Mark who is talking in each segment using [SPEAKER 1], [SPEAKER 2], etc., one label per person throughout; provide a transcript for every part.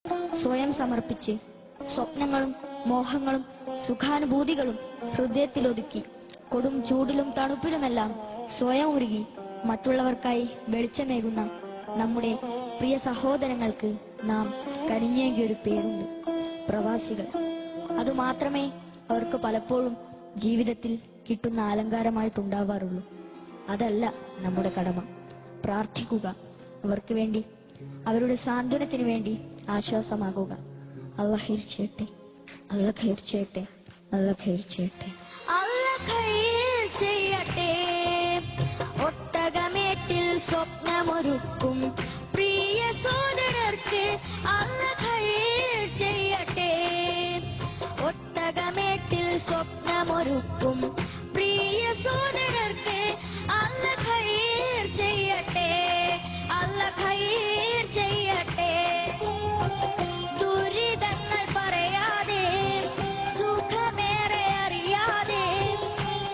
[SPEAKER 1] സ്വയം സമർപ്പിച്ച് സ്വപ്നങ്ങളും മോഹങ്ങളും സുഖാനുഭൂതികളും ഹൃദയത്തിലൊതുക്കി കൊടും ചൂടിലും തണുപ്പിലുമെല്ലാം സ്വയം ഉരുകി മറ്റുള്ളവർക്കായി വെളിച്ചമേകുന്ന നമ്മുടെ പ്രിയ സഹോദരങ്ങൾക്ക് നാം കനിഞ്ഞേകിയൊരു പേരുണ്ട്, പ്രവാസികൾ. അതുമാത്രമേ അവർക്ക് പലപ്പോഴും ജീവിതത്തിൽ കിട്ടുന്ന അലങ്കാരമായിട്ടുണ്ടാവാറുള്ളൂ. അതല്ല നമ്മുടെ കടമ. പ്രാർത്ഥിക്കുക, അവർക്ക് വേണ്ടി, അവരുടെ സാന്ത്വനത്തിനു വേണ്ടി ആശ്വാസമാകുക. അല്ലാഹ് ഖൈർ ചെയ്യട്ടെ, അല്ലാഹ് ഖൈർ ചെയ്യട്ടെ, അല്ലാഹ് ഖൈർ ചെയ്യട്ടെ, അല്ലാഹ് ഖൈർ ചെയ്യട്ടെ. ഒട്ടകമേട്ടിൽ സ്വപ്നമൊരുക്കും പ്രിയ സോദരർക്ക് അല്ലാഹ് ഖൈർ ചെയ്യട്ടെ. ഒട്ടകമേട്ടിൽ സ്വപ്നമൊരുക്കും പ്രിയ സോദരർക്ക് അല്ലാഹ് ഖൈർ ചെയ്യട്ടെ, അല്ലാഹ് ഖൈർ ചെയ്യട്ടെ. ദുരിതങ്ങൾ പറയാതെ സുഖമേറെ അറിയാതെ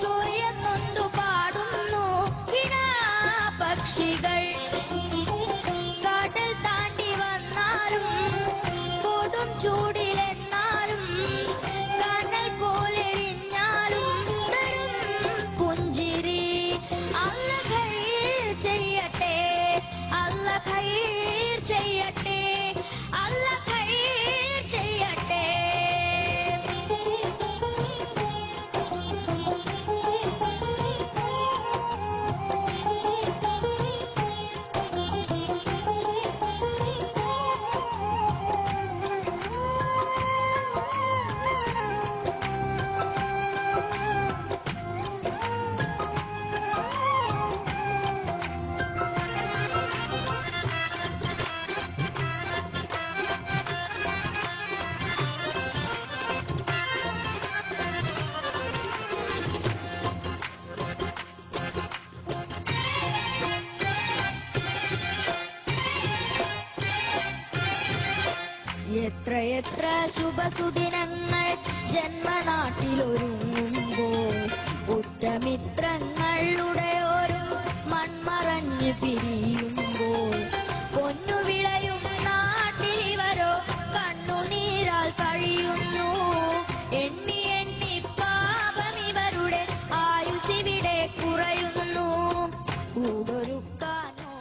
[SPEAKER 1] സ്വയം നൊന്തു പാടുന്നു പക്ഷികൾ. കടൽ താണ്ടി വന്നാലും കൊടും ചൂടിലെന്നാലും കടൽ പോലെരിഞ്ഞാലും പുഞ്ചിരി. അല്ലാഹ് ഖൈർ ചെയ്യട്ടെ, അല്ലാഹ് ഖൈർ ചെയ്യട്ടെ, അല്ലാഹ് ഖൈർ ചെയ്യട്ടെ. എത്ര എത്ര ശുഭസുദിനങ്ങൾ ജന്മനാട്ടിലൊരുങ്ങുമ്പോൾ ഉറ്റമിത്രങ്ങളുടെ ഒരു മൺമറഞ്ഞ് പിരിയുമ്പോൾ പൊന്നു വിളയും നാട്ടിലിവരോ കണ്ണുനീരാൽ കഴിയുന്നു. എണ്ണി എണ്ണി പാപം ഇവരുടെ ആയുസിവിടെ കുറയുന്നു. കൂടൊരുക്കാനോ